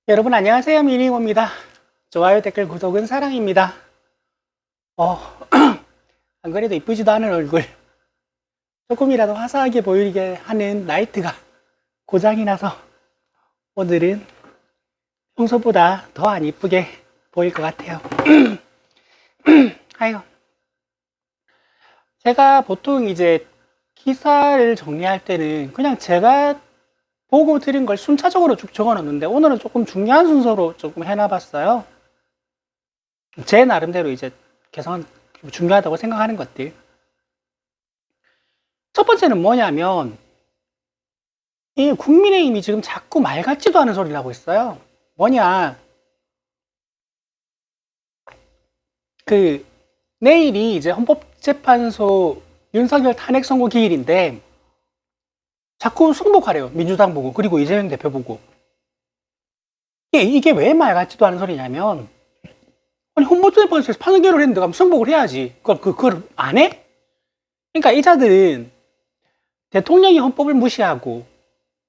여러분 안녕하세요. 미니모입니다. 좋아요, 댓글, 구독은 사랑입니다. 안 그래도 이쁘지도 않은 얼굴 조금이라도 화사하게 보이게 하는 라이트가 고장이 나서 오늘은 평소보다 더 안 이쁘게 보일 것 같아요. 아이고. 제가 보통 이제 기사를 정리할 때는 그냥 제가 보고 들은 걸 순차적으로 쭉 적어 놓는데 오늘은 조금 중요한 순서로 조금 해놔봤어요. 제 나름대로 이제 개성 중요하다고 생각하는 것들. 첫 번째는 뭐냐면, 이 국민의힘이 지금 자꾸 말 같지도 않은 소리를 하고 있어요. 뭐냐, 내일이 이제 헌법재판소 윤석열 탄핵 선고 기일인데, 자꾸 승복하래요. 민주당 보고, 그리고 이재명 대표 보고. 이게 왜 말 같지도 않은 소리냐면, 아니, 헌법재판소에서 판결을 했는데, 그럼 승복을 해야지. 그걸 안 해? 그러니까 이 자들은 대통령이 헌법을 무시하고,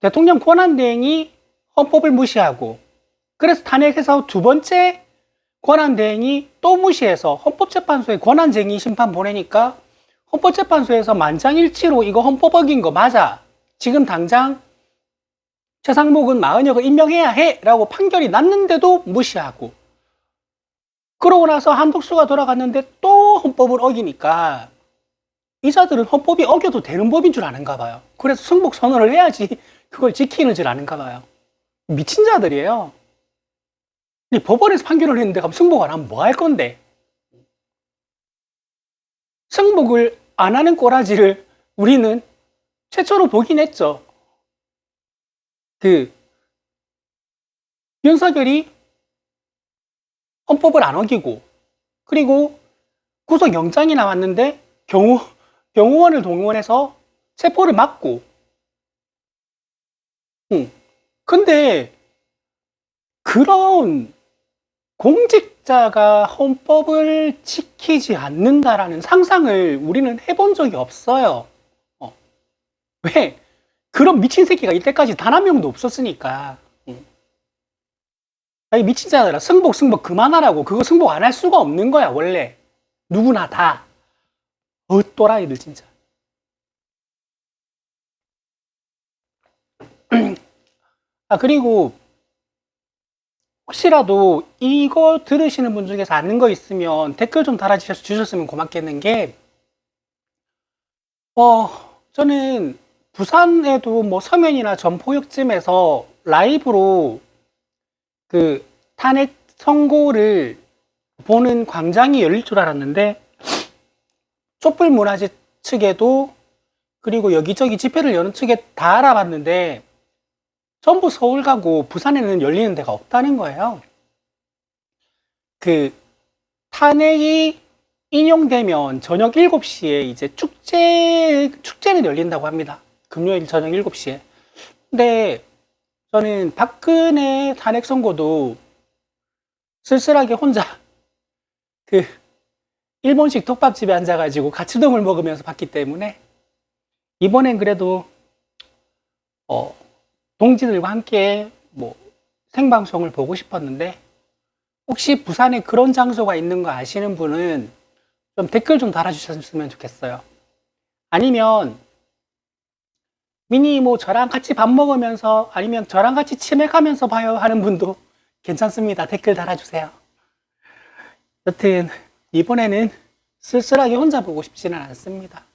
대통령 권한대행이 헌법을 무시하고, 그래서 탄핵해서 두 번째 권한대행이 또 무시해서 헌법재판소에 권한쟁의 심판 보내니까 헌법재판소에서 만장일치로 이거 헌법 어긴 거 맞아. 지금 당장 최상목은 마은혁을 임명해야 해. 라고 판결이 났는데도 무시하고. 그러고 나서 한독수가 돌아갔는데 또 헌법을 어기니까 이 자들은 헌법이 어겨도 되는 법인 줄 아는가 봐요. 그래서 승복 선언을 해야지 그걸 지키는 줄 아는가 봐요. 미친 자들이에요. 법원에서 판결을 했는데 그럼 승복 안 하면 뭐 할 건데? 승복을 안 하는 꼬라지를 우리는 최초로 보긴 했죠. 윤석열이 헌법을 안 어기고, 그리고 구속영장이 나왔는데 경호원을 동원해서 체포를 막고. 근데 그런 공직자가 헌법을 지키지 않는다라는 상상을 우리는 해본 적이 없어요. 왜? 그런 미친 새끼가 이때까지 단 한 명도 없었으니까. 아니, 미친 자들아. 승복 그만하라고. 그거 승복 안 할 수가 없는 거야, 원래. 누구나 다. 또라이들, 진짜. 그리고, 혹시라도 이거 들으시는 분 중에서 아는 거 있으면 댓글 좀 달아주셨으면 고맙겠는 게, 저는 부산에도 뭐 서면이나 전포역쯤에서 라이브로 탄핵 선고를 보는 광장이 열릴 줄 알았는데, 촛불 문화재 측에도, 그리고 여기저기 집회를 여는 측에 다 알아봤는데, 전부 서울 가고 부산에는 열리는 데가 없다는 거예요. 탄핵이 인용되면 저녁 7시에 이제 축제는 열린다고 합니다. 금요일 저녁 7시에. 근데 저는 박근혜 탄핵 선고도 쓸쓸하게 혼자 일본식 덮밥집에 앉아가지고 가츠동을 먹으면서 봤기 때문에 이번엔 그래도 동지들과 함께 뭐 생방송을 보고 싶었는데, 혹시 부산에 그런 장소가 있는 거 아시는 분은 좀 댓글 좀 달아주셨으면 좋겠어요. 아니면 미니 뭐 저랑 같이 밥 먹으면서, 아니면 저랑 같이 치맥하면서 봐요 하는 분도 괜찮습니다. 댓글 달아주세요. 여튼 이번에는 쓸쓸하게 혼자 보고 싶지는 않습니다.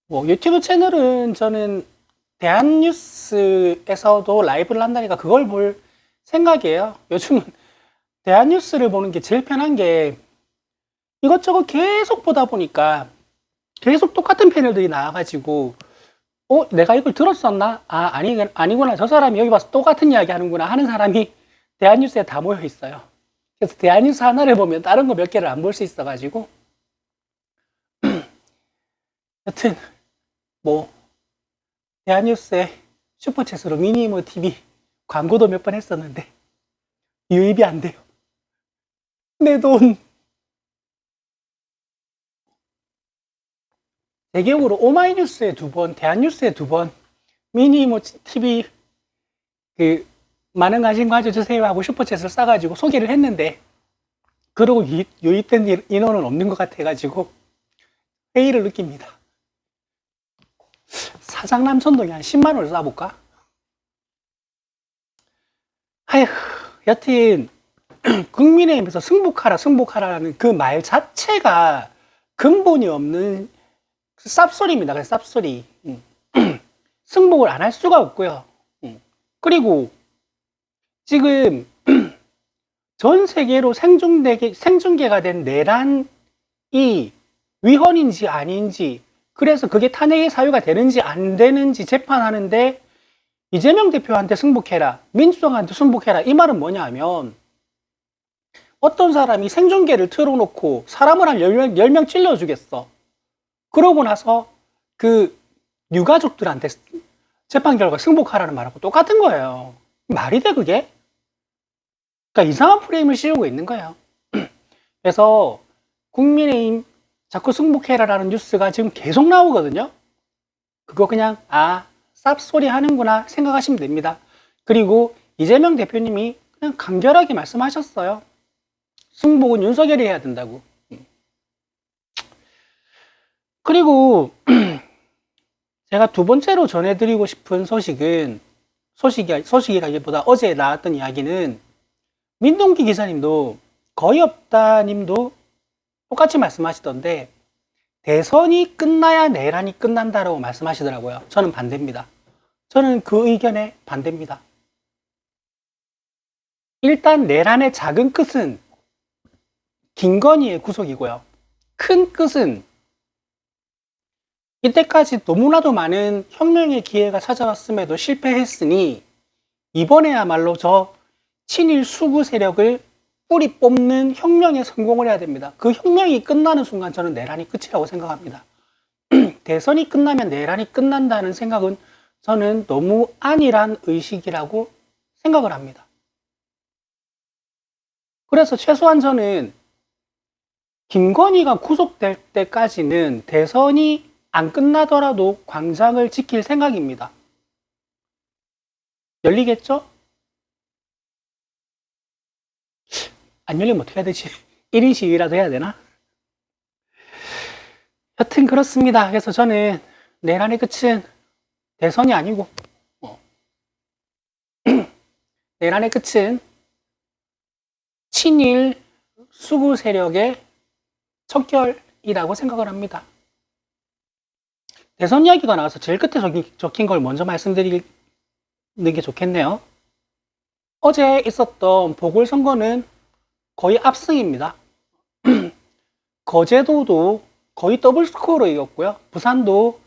뭐 유튜브 채널은 저는 대한뉴스에서도 라이브를 한다니까 그걸 볼 생각이에요. 요즘은 대한뉴스를 보는 게 제일 편한 게, 이것저것 계속 보다 보니까 계속 똑같은 패널들이 나와가지고 내가 이걸 들었었나? 아니구나. 저 사람이 여기 와서 똑같은 이야기 하는구나 하는 사람이 대한뉴스에 다 모여 있어요. 그래서 대한뉴스 하나를 보면 다른 거 몇 개를 안 볼 수 있어가지고. 여튼 뭐 대한뉴스에 슈퍼챗으로 미니모 TV 광고도 몇 번 했었는데 유입이 안 돼요. 내 돈. 대경으로 오마이뉴스에 2번, 대한뉴스에 2번, 미니모 TV 많은 관심 가져주세요 하고 슈퍼챗을 싸가지고 소개를 했는데, 그러고 유입된 인원은 없는 것 같아가지고 회의를 느낍니다. 사장남천동에 한 10만 원을 쏴볼까? 아휴, 여튼 국민의힘에서 승복하라는 그 말 자체가 근본이 없는 쌉소리입니다. 그냥 쌉소리. 승복을 안 할 수가 없고요. 그리고 지금 전 세계로 생중계가 된 내란이 위헌인지 아닌지, 그래서 그게 탄핵의 사유가 되는지 안 되는지 재판하는데 이재명 대표한테 승복해라, 민주당한테 승복해라, 이 말은 뭐냐 하면, 어떤 사람이 생중계를 틀어놓고 사람을 한 10명 찔러주겠어. 그러고 나서 그 유가족들한테 재판 결과 승복하라는 말하고 똑같은 거예요. 말이 돼, 그게? 그러니까 이상한 프레임을 씌우고 있는 거예요. 그래서 국민의힘 자꾸 승복해라라는 뉴스가 지금 계속 나오거든요. 그거 그냥 쌉소리 하는구나 생각하시면 됩니다. 그리고 이재명 대표님이 그냥 간결하게 말씀하셨어요. 승복은 윤석열이 해야 된다고. 그리고 제가 두 번째로 전해드리고 싶은 소식이라기보다 어제 나왔던 이야기는, 민동기 기자님도 거의 없다 님도 똑같이 말씀하시던데, 대선이 끝나야 내란이 끝난다라고 말씀하시더라고요. 저는 반대입니다. 저는 그 의견에 반대입니다. 일단 내란의 작은 끝은 김건희의 구속이고요. 큰 끝은 이때까지 너무나도 많은 혁명의 기회가 찾아왔음에도 실패했으니 이번에야말로 저 친일 수구 세력을 뿌리 뽑는 혁명에 성공을 해야 됩니다. 그 혁명이 끝나는 순간 저는 내란이 끝이라고 생각합니다. 대선이 끝나면 내란이 끝난다는 생각은 저는 너무 안일한 의식이라고 생각을 합니다. 그래서 최소한 저는 김건희가 구속될 때까지는 대선이 안 끝나더라도 광장을 지킬 생각입니다. 열리겠죠? 안 열리면 어떻게 해야 되지? 1인 시위라도 해야 되나? 여튼 그렇습니다. 그래서 저는 내란의 끝은 대선이 아니고 내란의 끝은 친일 수구 세력의 척결이라고 생각을 합니다. 대선 이야기가 나와서 제일 끝에 적힌 걸 먼저 말씀드리는 게 좋겠네요. 어제 있었던 보궐선거는 거의 압승입니다. 거제도도 거의 더블 스코어로 이겼고요. 부산도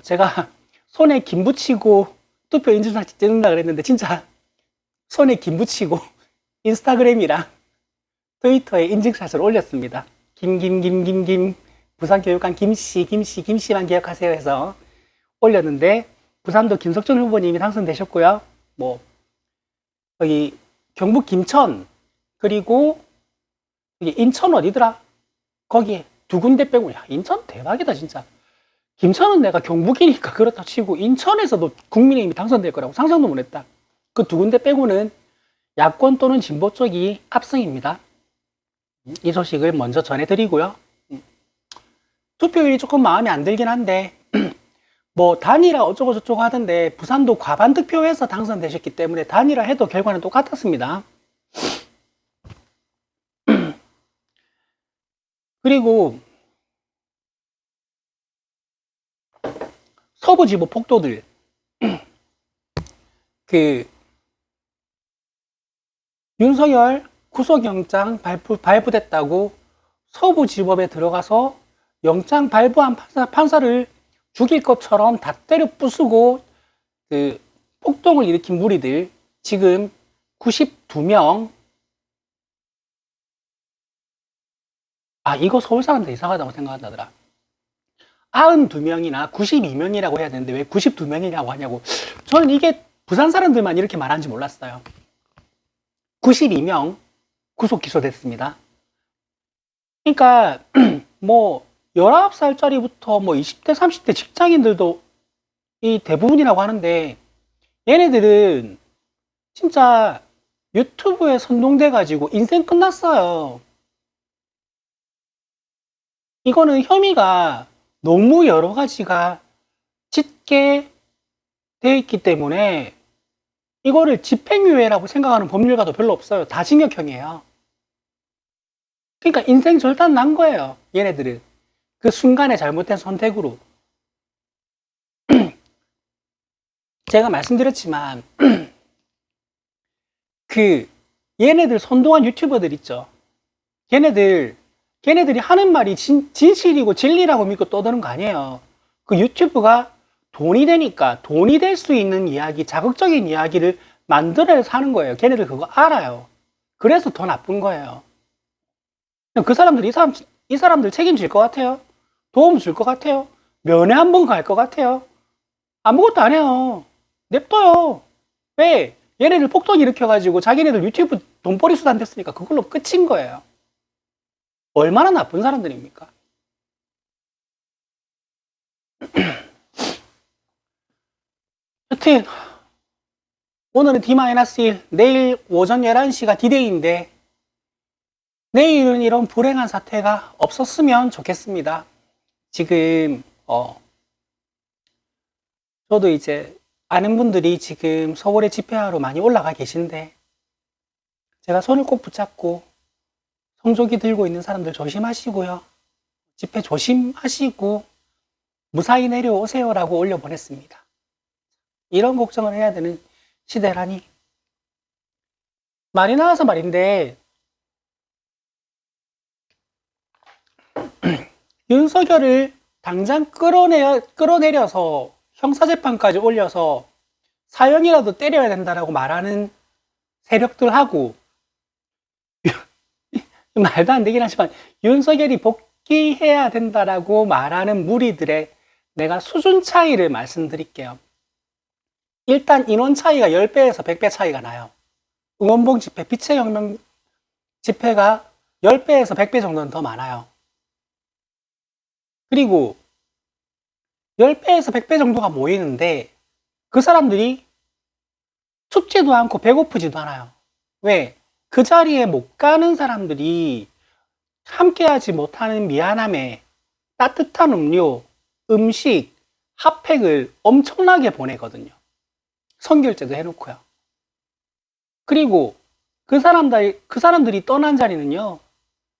제가 손에 김 붙이고 투표 인증샷 찍는다 그랬는데 진짜 손에 김 붙이고 인스타그램이랑 트위터에 인증샷을 올렸습니다. 김 부산교육감 김씨만 기억하세요 해서 올렸는데, 부산도 김석준 후보님이 당선되셨고요. 여기 경북 김천, 그리고 여기 인천 어디더라? 거기에 두 군데 빼고, 야, 인천 대박이다 진짜. 김천은 내가 경북이니까 그렇다 치고 인천에서도 국민의힘이 당선될 거라고 상상도 못했다. 그 두 군데 빼고는 야권 또는 진보 쪽이 압승입니다. 이 소식을 먼저 전해드리고요. 투표율이 조금 마음에 안 들긴 한데 단일화 어쩌고 저쩌고 하던데, 부산도 과반 득표해서 당선되셨기 때문에 단일화 해도 결과는 똑같았습니다. 그리고 서부지법 폭도들, 윤석열 구속영장 발부됐다고 서부지법에 들어가서 영장 발부한 판사를 죽일 것처럼 다 때려 부수고 폭동을 일으킨 무리들, 지금 92명. 이거 서울 사람들 이상하다고 생각한다더라. 92명이나 92명이라고 해야 되는데 왜 92명이라고 하냐고. 저는 이게 부산 사람들만 이렇게 말하는지 몰랐어요. 92명 구속 기소됐습니다. 그러니까 19살짜리부터 20대 30대 직장인들도 이 대부분이라고 하는데, 얘네들은 진짜 유튜브에 선동돼가지고 인생 끝났어요. 이거는 혐의가 너무 여러 가지가 짙게 되어 있기 때문에 이거를 집행유예라고 생각하는 법률가도 별로 없어요. 다 징역형이에요. 그러니까 인생 절단 난 거예요. 얘네들은. 그 순간에 잘못된 선택으로. 제가 말씀드렸지만 그 얘네들 선동한 유튜버들 있죠. 걔네들이 하는 말이 진실이고 진리라고 믿고 떠드는 거 아니에요. 그 유튜브가 돈이 되니까 돈이 될 수 있는 이야기, 자극적인 이야기를 만들어서 하는 거예요. 걔네들 그거 알아요. 그래서 더 나쁜 거예요. 그 사람들, 이 사람들 책임질 것 같아요? 도움 줄 것 같아요? 면회 한 번 갈 것 같아요? 아무것도 안 해요. 냅둬요. 왜? 얘네들 폭동 일으켜가지고 자기네들 유튜브 돈벌이 수단 됐으니까 그걸로 끝인 거예요. 얼마나 나쁜 사람들입니까? 여튼 오늘은 D-1, 내일 오전 11시가 D-Day인데 내일은 이런 불행한 사태가 없었으면 좋겠습니다. 지금 저도 이제 아는 분들이 지금 서울에 집회하러 많이 올라가 계신데 제가 손을 꼭 붙잡고 성조기 들고 있는 사람들 조심하시고요. 집회 조심하시고 무사히 내려오세요라고 올려보냈습니다. 이런 걱정을 해야 되는 시대라니. 말이 나와서 말인데 윤석열을 당장 끌어내려서 형사재판까지 올려서 사형이라도 때려야 된다라고 말하는 세력들하고 말도 안 되긴 하지만 윤석열이 복귀해야 된다라고 말하는 무리들의 내가 수준 차이를 말씀드릴게요. 일단 인원 차이가 10배에서 100배 차이가 나요. 응원봉 집회, 빛의 혁명 집회가 10배에서 100배 정도는 더 많아요. 그리고 10배에서 100배 정도가 모이는데 그 사람들이 춥지도 않고 배고프지도 않아요. 왜? 그 자리에 못 가는 사람들이 함께하지 못하는 미안함에 따뜻한 음료, 음식, 핫팩을 엄청나게 보내거든요. 선결제도 해놓고요. 그리고 그 사람들이 떠난 자리는요,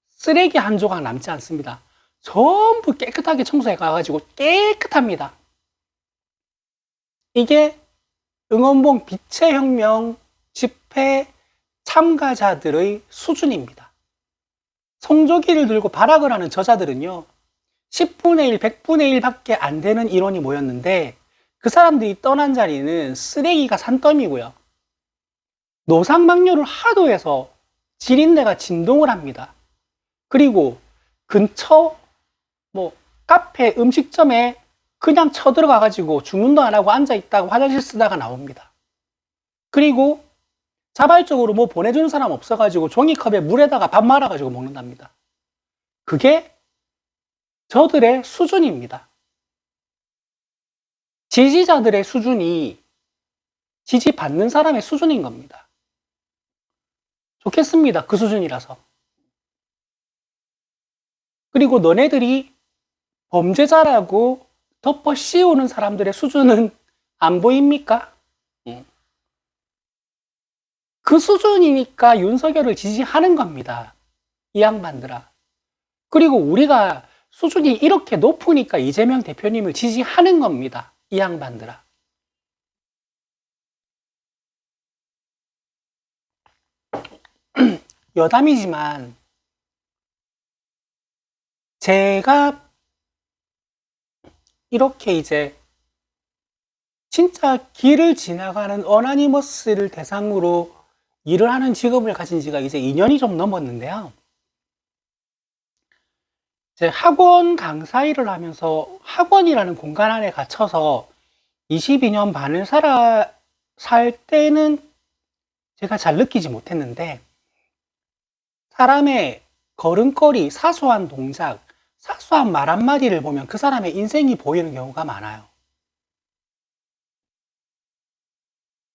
쓰레기 한 조각 남지 않습니다. 전부 깨끗하게 청소해 가가지고 깨끗합니다. 이게 응원봉 빛의 혁명 집회 참가자들의 수준입니다. 성조기를 들고 발악을 하는 저자들은요, 10분의 1, 100분의 1밖에 안 되는 인원이 모였는데 그 사람들이 떠난 자리는 쓰레기가 산더미고요. 노상방뇨를 하도 해서 지린내가 진동을 합니다. 그리고 근처 카페, 음식점에 그냥 쳐들어가가지고 주문도 안 하고 앉아있다가 화장실 쓰다가 나옵니다. 그리고 자발적으로 뭐 보내주는 사람 없어가지고 종이컵에 물에다가 밥 말아가지고 먹는답니다. 그게 저들의 수준입니다. 지지자들의 수준이 지지받는 사람의 수준인 겁니다. 좋겠습니다. 그 수준이라서. 그리고 너네들이 범죄자라고 덮어 씌우는 사람들의 수준은 안 보입니까? 그 수준이니까 윤석열을 지지하는 겁니다. 이 양반들아. 그리고 우리가 수준이 이렇게 높으니까 이재명 대표님을 지지하는 겁니다. 이 양반들아. 여담이지만 제가 이렇게 이제 진짜 길을 지나가는 어나니머스를 대상으로 일을 하는 직업을 가진 지가 이제 2년이 좀 넘었는데요. 이제 학원 강사 일을 하면서 학원이라는 공간 안에 갇혀서 22년 반을 살 때는 제가 잘 느끼지 못했는데 사람의 걸음걸이, 사소한 동작, 사소한 말 한마디를 보면 그 사람의 인생이 보이는 경우가 많아요.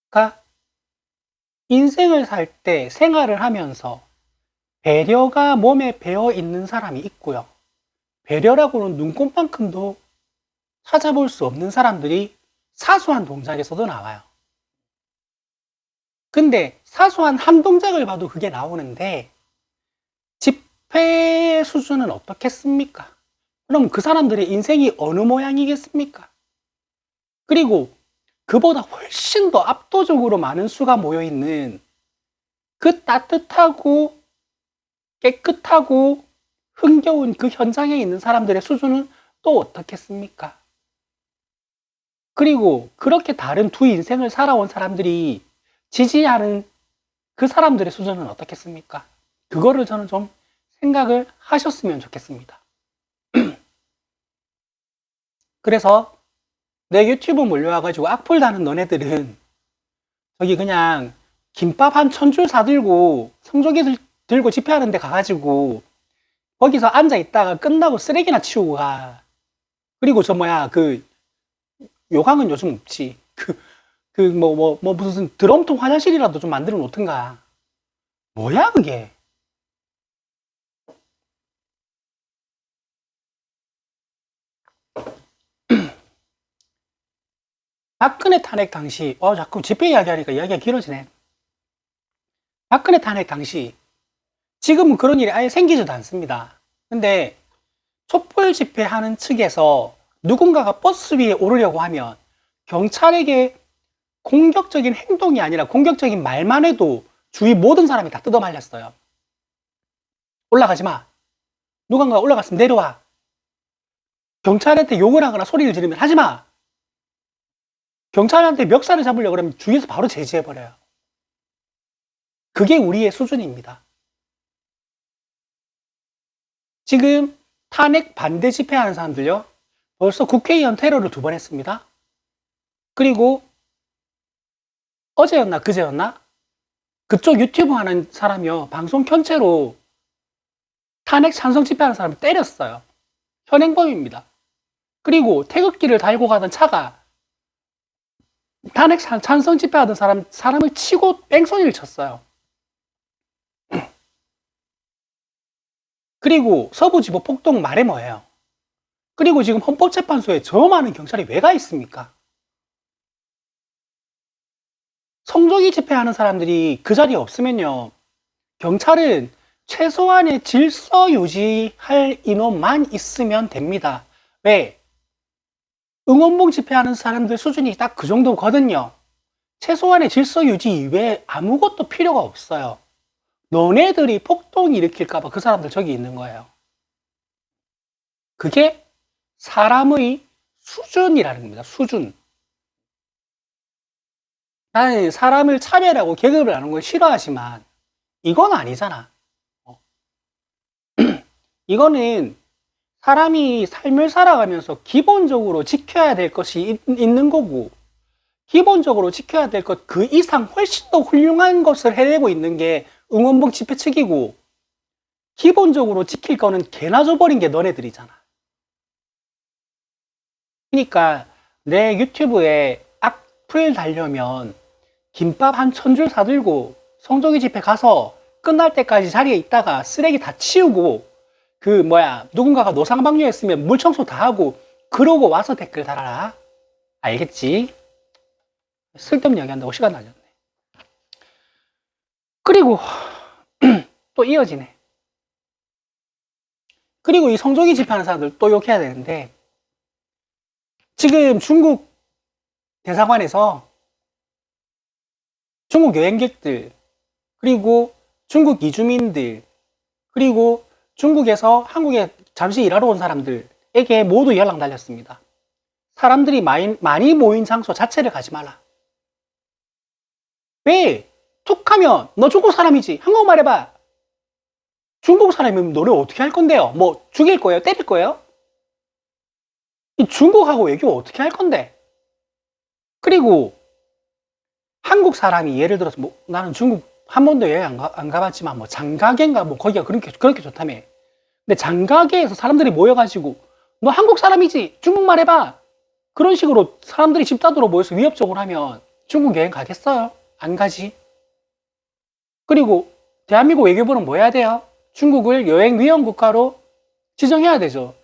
그러니까 인생을 살 때 생활을 하면서 배려가 몸에 배어 있는 사람이 있고요. 배려라고는 눈꼽만큼도 찾아볼 수 없는 사람들이 사소한 동작에서도 나와요. 근데 사소한 한 동작을 봐도 그게 나오는데 지폐 수준은 어떻겠습니까? 그럼 그 사람들의 인생이 어느 모양이겠습니까? 그리고 그보다 훨씬 더 압도적으로 많은 수가 모여있는 그 따뜻하고 깨끗하고 흥겨운 그 현장에 있는 사람들의 수준은 또 어떻겠습니까? 그리고 그렇게 다른 두 인생을 살아온 사람들이 지지하는 그 사람들의 수준은 어떻겠습니까? 그거를 저는 좀 생각을 하셨으면 좋겠습니다. 그래서 내 유튜브 몰려와가지고 악플 다는 너네들은 저기 그냥 김밥 한 1000줄 사들고 성조기 들고 집회하는 데 가가지고 거기서 앉아 있다가 끝나고 쓰레기나 치우고 가. 그리고 저 뭐야 그 요강은 요즘 없지. 무슨 드럼통 화장실이라도 좀 만들어 놓든가. 뭐야 그게. 박근혜 탄핵 당시 자꾸 집회 이야기하니까 이야기가 길어지네. 박근혜 탄핵 당시 지금은 그런 일이 아예 생기지도 않습니다. 근데 촛불 집회하는 측에서 누군가가 버스 위에 오르려고 하면 경찰에게 공격적인 행동이 아니라 공격적인 말만 해도 주위 모든 사람이 다 뜯어말렸어요. 올라가지 마. 누군가가 올라갔으면 내려와. 경찰한테 욕을 하거나 소리를 지르면 하지 마. 경찰한테 멱살을 잡으려고 그러면 주위에서 바로 제지해버려요. 그게 우리의 수준입니다. 지금 탄핵 반대 집회하는 사람들요. 벌써 국회의원 테러를 2번 했습니다. 그리고 어제였나 그제였나? 그쪽 유튜브 하는 사람이요. 방송 켠채로 탄핵 찬성 집회하는 사람을 때렸어요. 현행범입니다. 그리고 태극기를 달고 가던 차가 탄핵 찬성 집회하던 사람을 치고 뺑소니를 쳤어요. 그리고 서부지법 폭동 말해 뭐예요? 그리고 지금 헌법재판소에 저 많은 경찰이 왜 가 있습니까? 성조기 집회하는 사람들이 그 자리에 없으면요. 경찰은 최소한의 질서 유지할 인원만 있으면 됩니다. 왜? 응원봉 집회하는 사람들 수준이 딱 그 정도거든요. 최소한의 질서 유지 이외에 아무것도 필요가 없어요. 너네들이 폭동 일으킬까봐 그 사람들 저기 있는 거예요. 그게 사람의 수준이라는 겁니다. 수준. 나는 사람을 차별하고 계급을 하는 걸 싫어하지만 이건 아니잖아. 이거는 사람이 삶을 살아가면서 기본적으로 지켜야 될 것이 있는 거고 기본적으로 지켜야 될 것 그 이상 훨씬 더 훌륭한 것을 해내고 있는 게 응원봉 집회 측이고 기본적으로 지킬 거는 개나 줘버린 게 너네들이잖아. 그러니까 내 유튜브에 악플 달려면 김밥 한 1000줄 사들고 성조기 집회 가서 끝날 때까지 자리에 있다가 쓰레기 다 치우고 누군가가 노상방뇨했으면 물청소 다 하고 그러고 와서 댓글 달아라. 알겠지? 쓸데없는 이야기 한다고 시간 날렸네. 그리고 또 이어지네. 그리고 이 성조기 집회하는 사람들 또 욕해야 되는데 지금 중국 대사관에서 중국 여행객들 그리고 중국 이주민들 그리고 중국에서 한국에 잠시 일하러 온 사람들에게 모두 연락 날렸습니다. 사람들이 많이 모인 장소 자체를 가지 말라. 왜? 툭 하면 너 중국 사람이지. 한국말 해봐. 중국 사람이면 너를 어떻게 할 건데요? 뭐 죽일 거예요? 때릴 거예요? 중국하고 외교 어떻게 할 건데? 그리고 한국 사람이 예를 들어서 나는 중국 한 번도 여행 안 가봤지만 장가게인가 거기가 그렇게 좋다며. 근데 장가게에서 사람들이 모여가지고 너 한국 사람이지? 중국말 해봐. 그런 식으로 사람들이 집단으로 모여서 위협적으로 하면 중국 여행 가겠어요? 안 가지. 그리고 대한민국 외교부는 뭐 해야 돼요? 중국을 여행 위험 국가로 지정해야 되죠.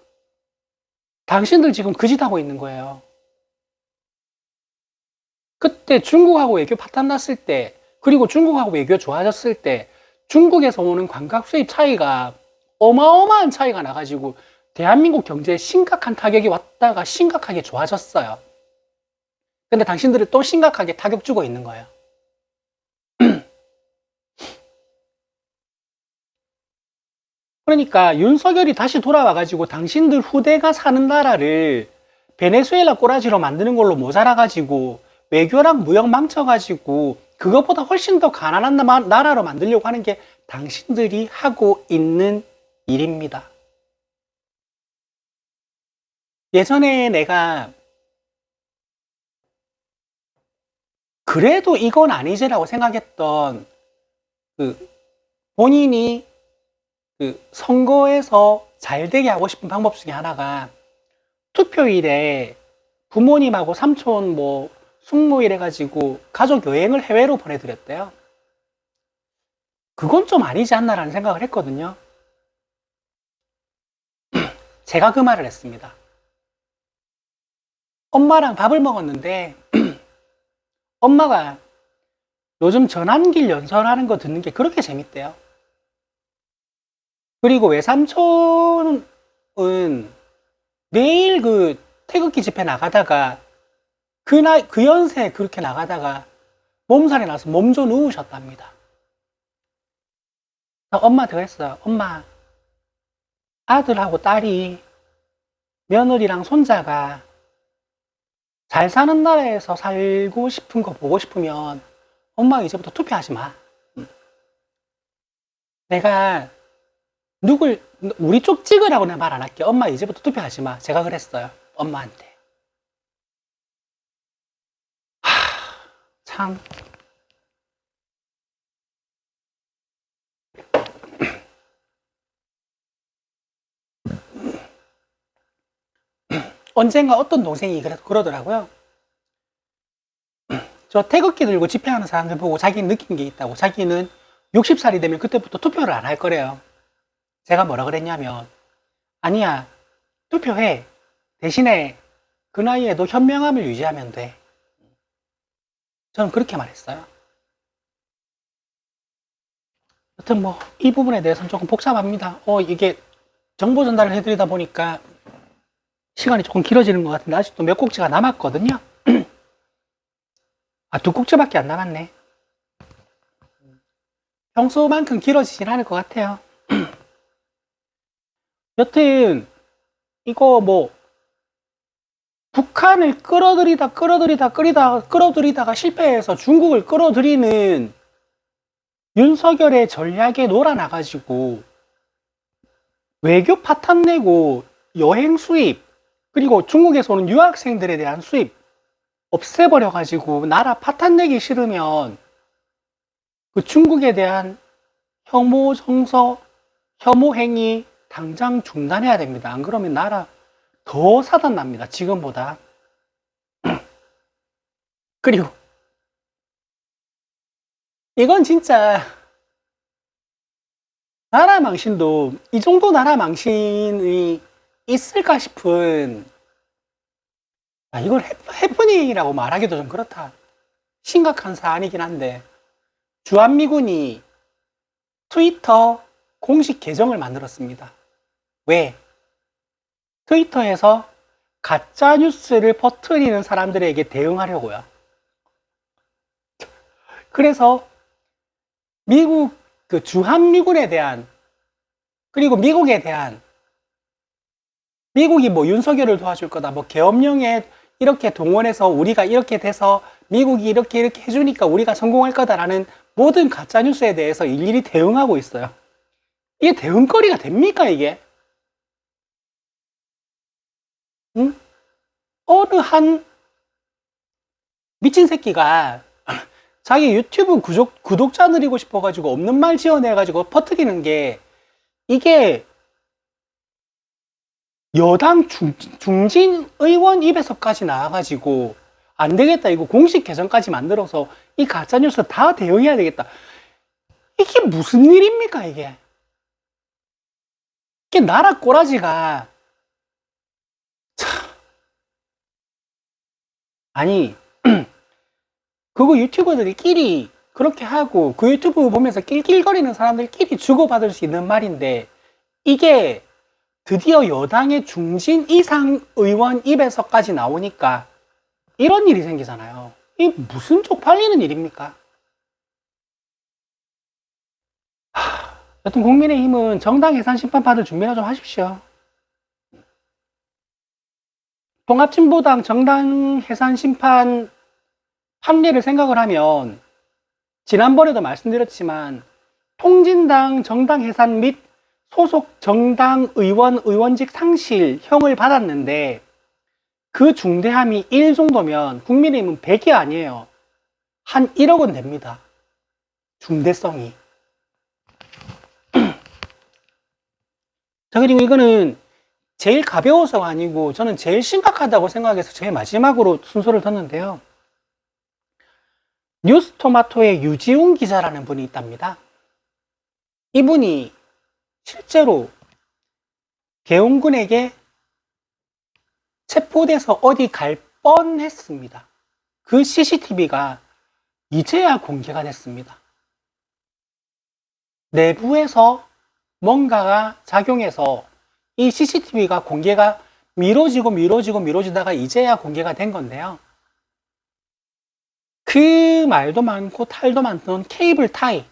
당신들 지금 그 짓 하고 있는 거예요. 그때 중국하고 외교 파탄 났을 때, 그리고 중국하고 외교 좋아졌을 때 중국에서 오는 관광 수입 차이가 어마어마한 차이가 나가지고 대한민국 경제에 심각한 타격이 왔다가 심각하게 좋아졌어요. 근데 당신들을 또 심각하게 타격 주고 있는 거예요. 그러니까 윤석열이 다시 돌아와가지고 당신들 후대가 사는 나라를 베네수엘라 꼬라지로 만드는 걸로 모자라가지고 외교랑 무역 망쳐가지고 그것보다 훨씬 더 가난한 나라로 만들려고 하는 게 당신들이 하고 있는 일입니다. 예전에 내가 그래도 이건 아니지라고 생각했던 본인이 선거에서 잘 되게 하고 싶은 방법 중에 하나가 투표일에 부모님하고 삼촌 숙모일 해가지고 가족 여행을 해외로 보내드렸대요. 그건 좀 아니지 않나라는 생각을 했거든요. 제가 그 말을 했습니다. 엄마랑 밥을 먹었는데 엄마가 요즘 전환길 연설하는 거 듣는 게 그렇게 재밌대요. 그리고 외삼촌은 매일 태극기 집회 나가다가 그 연세에 그렇게 나가다가 몸살이 나서 몸져 누우셨답니다. 엄마한테 그랬어요. 엄마, 아들하고 딸이 며느리랑 손자가 잘 사는 나라에서 살고 싶은 거 보고 싶으면 엄마 이제부터 투표하지 마. 내가 우리 쪽 찍으라고는 말 안 할게. 엄마 이제부터 투표하지 마. 제가 그랬어요. 엄마한테. 참. 언젠가 어떤 동생이 그러더라고요. 저 태극기 들고 집회하는 사람들 보고 자기는 느낀 게 있다고. 자기는 60살이 되면 그때부터 투표를 안 할 거래요. 제가 뭐라 그랬냐면, 아니야, 투표해. 대신에 그 나이에도 현명함을 유지하면 돼. 저는 그렇게 말했어요. 여튼 이 부분에 대해서는 조금 복잡합니다. 이게 정보 전달을 해드리다 보니까 시간이 조금 길어지는 것 같은데 아직도 몇 곡지가 남았거든요. 두 곡지밖에 안 남았네. 평소만큼 길어지진 않을 것 같아요. 여튼 이거 북한을 끌어들이다가 실패해서 중국을 끌어들이는 윤석열의 전략에 놀아나가지고 외교 파탄 내고 여행 수입, 그리고 중국에서 오는 유학생들에 대한 수입 없애버려가지고 나라 파탄 내기 싫으면 그 중국에 대한 혐오 정서, 혐오 행위 당장 중단해야 됩니다. 안 그러면 나라 더 사단납니다. 지금보다. 그리고 이건 진짜 나라 망신도 이 정도 나라 망신이 있을까 싶은, 이걸 해프닝이라고 말하기도 좀 그렇다. 심각한 사안이긴 한데 주한미군이 트위터 공식 계정을 만들었습니다. 왜? 트위터에서 가짜 뉴스를 퍼뜨리는 사람들에게 대응하려고요. 그래서 미국 주한미군에 대한, 그리고 미국에 대한, 미국이 윤석열을 도와줄 거다, 계엄령에 이렇게 동원해서 우리가 이렇게 돼서 미국이 이렇게 해주니까 우리가 성공할 거다라는 모든 가짜 뉴스에 대해서 일일이 대응하고 있어요. 이게 대응거리가 됩니까, 이게? 응? 어느 한 미친 새끼가 자기 유튜브 구독자 늘리고 싶어가지고 없는 말 지어내가지고 퍼뜨리는 게, 이게 여당 중진 의원 입에서까지 나와가지고 안 되겠다, 이거 공식 계정까지 만들어서 이 가짜뉴스 다 대응해야 되겠다. 이게 무슨 일입니까, 이게? 이게 나라 꼬라지가, 아니, 그거 유튜버들끼리 그렇게 하고, 그 유튜브 보면서 낄낄거리는 사람들끼리 주고받을 수 있는 말인데, 이게 드디어 여당의 중진 이상 의원 입에서까지 나오니까, 이런 일이 생기잖아요. 이게 무슨 쪽팔리는 일입니까? 여튼 국민의힘은 정당 해산 심판 받을 준비나 좀 하십시오. 통합진보당 정당 해산 심판 판례를 생각을 하면 지난번에도 말씀드렸지만 통진당 정당 해산 및 소속 정당 의원 의원직 상실형을 받았는데 그 중대함이 1 정도면 국민의힘은 100이 아니에요. 한 1억은 됩니다. 중대성이. 자, 그리고 이거는 제일 가벼워서가 아니고 저는 제일 심각하다고 생각해서 제일 마지막으로 순서를 뒀는데요. 뉴스토마토의 유지웅 기자라는 분이 있답니다. 이분이 실제로 계엄군에게 체포돼서 어디 갈 뻔했습니다. 그 CCTV가 이제야 공개가 됐습니다. 내부에서 뭔가가 작용해서 이 CCTV가 공개가 미뤄지다가 이제야 공개가 된 건데요. 그 말도 많고 탈도 많던 케이블 타이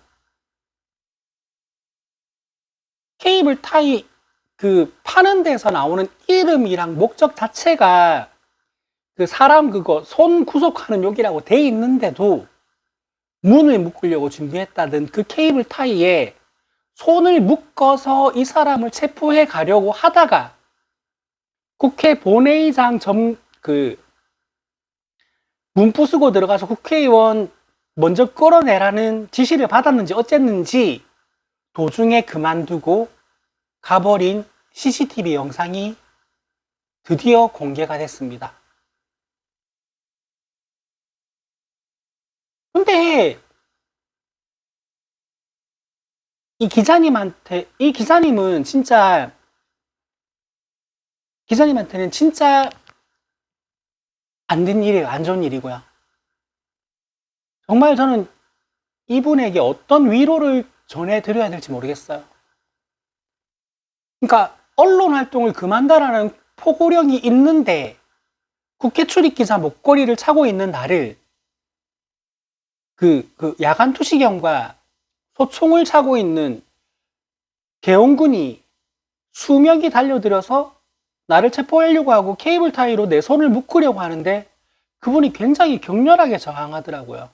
그 파는 데서 나오는 이름이랑 목적 자체가 그 사람 그거 손 구속하는 욕이라고 돼 있는데도 문을 묶으려고 준비했다던 그 케이블 타이에 손을 묶어서 이 사람을 체포해 가려고 하다가 국회 본회의장 문구 쓰고 들어가서 국회의원 먼저 끌어내라는 지시를 받았는지 어쨌는지 도중에 그만두고 가버린 CCTV 영상이 드디어 공개가 됐습니다. 근데 이 기자님한테는 진짜 안 된 일이에요. 안 좋은 일이고요. 정말 저는 이분에게 어떤 위로를 전해드려야 될지 모르겠어요. 그러니까 언론 활동을 그만다라는 포고령이 있는데 국회 출입기자 목걸이를 차고 있는 나를 그 야간 투시경과 소총을 차고 있는 계엄군이 수명이 달려들어서 나를 체포하려고 하고 케이블 타이로 내 손을 묶으려고 하는데 그분이 굉장히 격렬하게 저항하더라고요.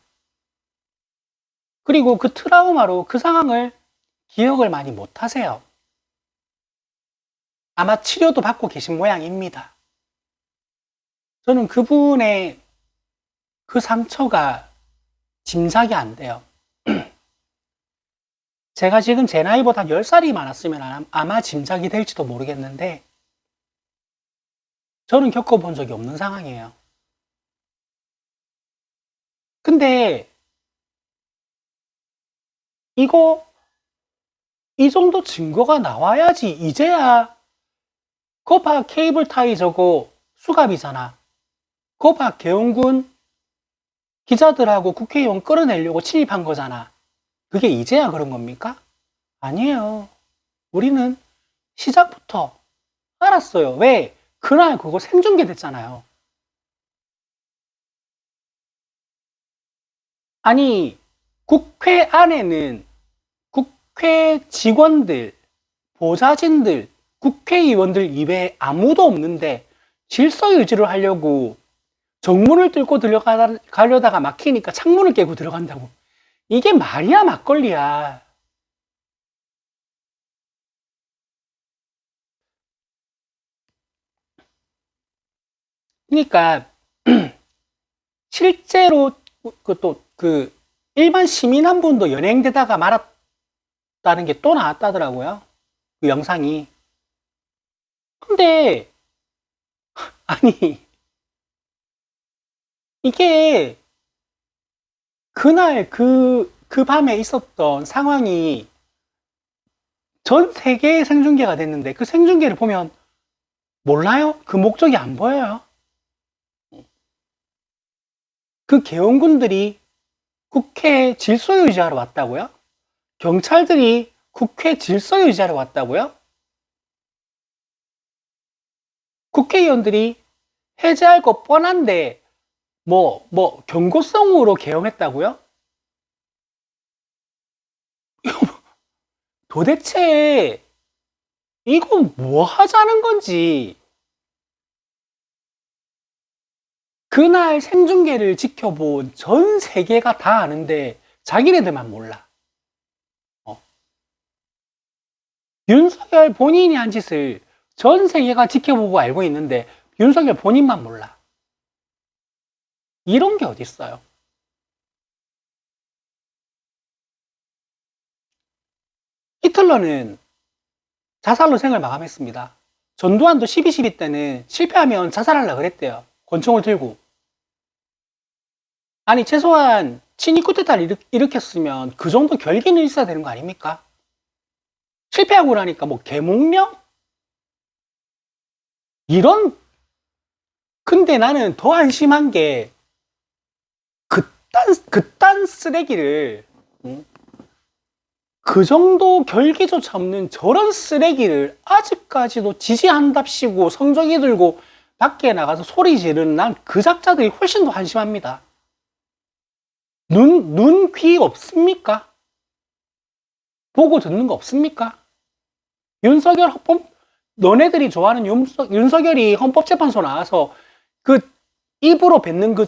그리고 그 트라우마로 그 상황을 기억을 많이 못 하세요. 아마 치료도 받고 계신 모양입니다. 저는 그분의 그 상처가 짐작이 안 돼요. 제가 지금 제 나이보다 10살이 많았으면 아마 짐작이 될지도 모르겠는데 저는 겪어본 적이 없는 상황이에요. 근데 이 정도 증거가 나와야지 이제야 거봐 케이블 타이 저거 수갑이잖아. 거봐 계엄군 기자들하고 국회의원 끌어내려고 침입한 거잖아. 그게 이제야 그런 겁니까? 아니에요. 우리는 시작부터 알았어요. 왜? 그날 그거 생중계 됐잖아요. 아니, 국회 안에는 국회 직원들, 보좌진들, 국회의원들 이외에 아무도 없는데 질서 유지를 하려고 정문을 뚫고 들어가려다가 막히니까 창문을 깨고 들어간다고. 이게 말이야, 막걸리야. 그러니까 실제로 일반 시민 한 분도 연행되다가 말았다는 게 또 나왔다더라고요. 그 영상이. 근데 아니 이게 그날 그 그 밤에 있었던 상황이 전 세계에 생중계가 됐는데 그 생중계를 보면 몰라요? 그 목적이 안 보여요? 그 계엄군들이 국회 질서 유지하러 왔다고요? 경찰들이 국회 질서 유지하러 왔다고요? 국회의원들이 해제할 거 뻔한데 경고성으로 계엄했다고요? 도대체 이건 뭐 하자는 건지. 그날 생중계를 지켜본 전 세계가 다 아는데 자기네들만 몰라. 윤석열 본인이 한 짓을 전 세계가 지켜보고 알고 있는데 윤석열 본인만 몰라. 이런 게 어딨어요. 히틀러는 자살로 생을 마감했습니다. 전두환도 12.12 때는 실패하면 자살하려고 그랬대요. 권총을 들고. 아니 최소한 친위 쿠데타를 일으켰으면 그 정도 결기는 있어야 되는 거 아닙니까? 실패하고 나니까 뭐 계몽령? 이런. 근데 나는 더 안심한 게 그딴 쓰레기를, 그 정도 결기조차 없는 저런 쓰레기를 아직까지도 지지한답시고 성적이 들고 밖에 나가서 소리 지르는 난 그 작자들이 훨씬 더 한심합니다. 눈, 귀 없습니까? 보고 듣는 거 없습니까? 윤석열 너네들이 좋아하는 윤석열이 헌법재판소 나와서 그 입으로 뱉는 그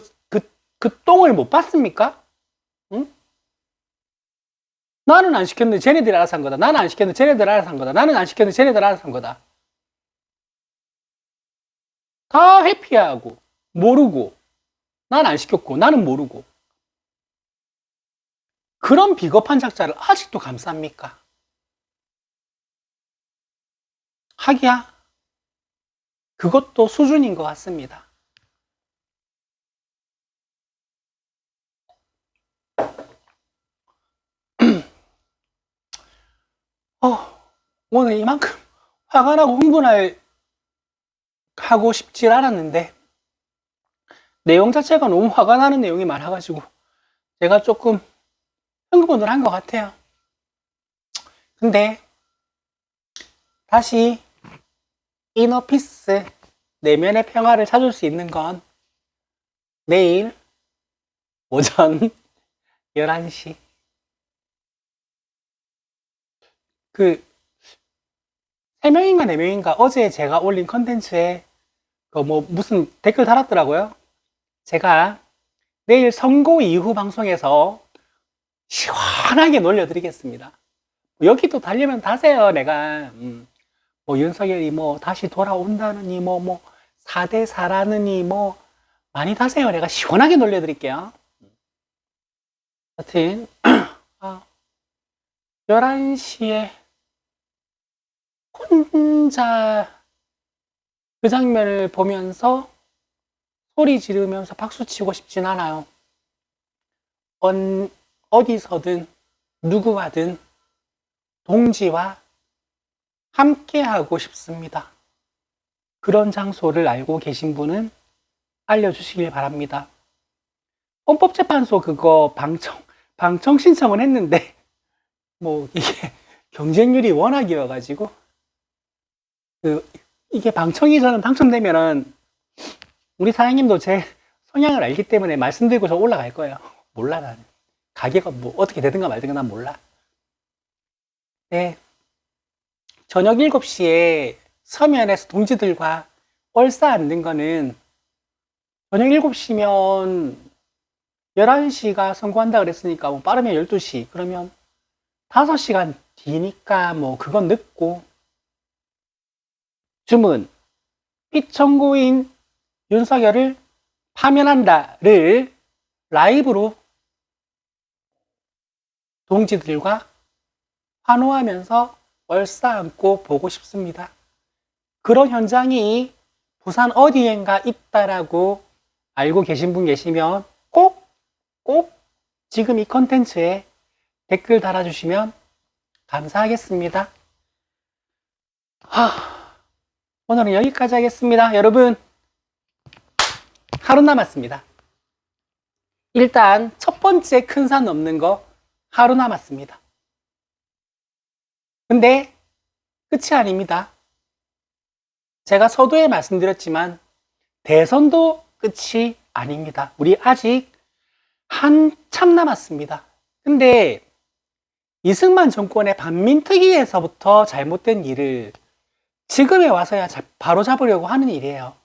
똥을 못 봤습니까? 응? 나는 안 시켰는데 쟤네들이 알아서 한 거다. 나는 안 시켰는데 쟤네들 알아서 한 거다. 나는 안 시켰는데 쟤네들 알아서 한 거다. 다 회피하고 모르고 난 안 시켰고 나는 모르고. 그런 비겁한 작자를 아직도 감쌉니까? 하기야 그것도 수준인 것 같습니다. 오늘 이만큼 화가 나고 흥분할 하고 싶질 않았는데 내용 자체가 너무 화가 나는 내용이 많아가지고 제가 조금 흥분을 한 것 같아요. 근데 다시 이너피스, 내면의 평화를 찾을 수 있는 건 내일 오전 11시. 그 3명인가 4명인가 어제 제가 올린 컨텐츠에 무슨 댓글 달았더라고요. 제가 내일 선거 이후 방송에서 시원하게 놀려드리겠습니다. 여기도 달려면 다세요. 내가 윤석열이 다시 돌아온다느니 4대 4라느니 많이 다세요. 내가 시원하게 놀려드릴게요. 하여튼 11시에 혼자 그 장면을 보면서 소리 지르면서 박수 치고 싶진 않아요. 어디서든 누구와든 동지와 함께 하고 싶습니다. 그런 장소를 알고 계신 분은 알려주시길 바랍니다. 헌법재판소 그거 방청 신청은 했는데 이게 경쟁률이 워낙이어가지고 이게 방청이 저는 당첨되면은 우리 사장님도 제 성향을 알기 때문에 말씀드리고서 올라갈 거예요. 몰라 나는. 가게가 어떻게 되든가 말든가 난 몰라. 네. 저녁 7시에 서면에서 동지들과 얼싸 앉는 거는 저녁 7시면 11시가 선고한다 그랬으니까 빠르면 12시. 그러면 5시간 뒤니까 그건 늦고. 주문. 피청구인 윤석열을 파면한다를 라이브로 동지들과 환호하면서 얼싸안고 보고 싶습니다. 그런 현장이 부산 어디엔가 있다라고 알고 계신 분 계시면 꼭 지금 이 컨텐츠에 댓글 달아주시면 감사하겠습니다. 오늘은 여기까지 하겠습니다. 여러분, 하루 남았습니다. 일단 첫 번째 큰 산 넘는 거 하루 남았습니다. 근데 끝이 아닙니다. 제가 서두에 말씀드렸지만 대선도 끝이 아닙니다. 우리 아직 한참 남았습니다. 근데 이승만 정권의 반민특위에서부터 잘못된 일을 지금에 와서야 바로 잡으려고 하는 일이에요.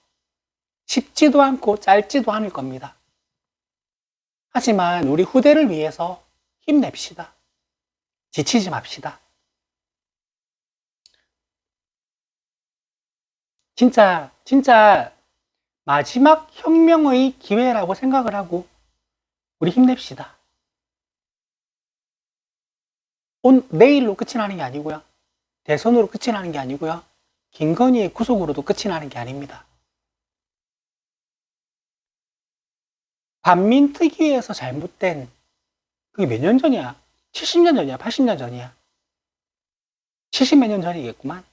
쉽지도 않고 짧지도 않을 겁니다. 하지만 우리 후대를 위해서 힘냅시다. 지치지 맙시다. 진짜 마지막 혁명의 기회라고 생각을 하고 우리 힘냅시다. 내일로 끝이 나는 게 아니고요. 대선으로 끝이 나는 게 아니고요. 김건희의 구속으로도 끝이 나는 게 아닙니다. 반민특위에서 잘못된, 그게 몇 년 전이야? 70년 전이야? 80년 전이야? 70몇 년 전이겠구만.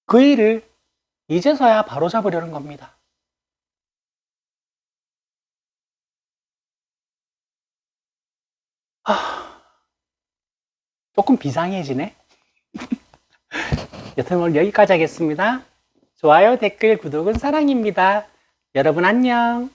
그 일을 이제서야 바로 잡으려는 겁니다. 조금 비상해지네. 여튼 오늘 여기까지 하겠습니다. 좋아요, 댓글, 구독은 사랑입니다. 여러분 안녕.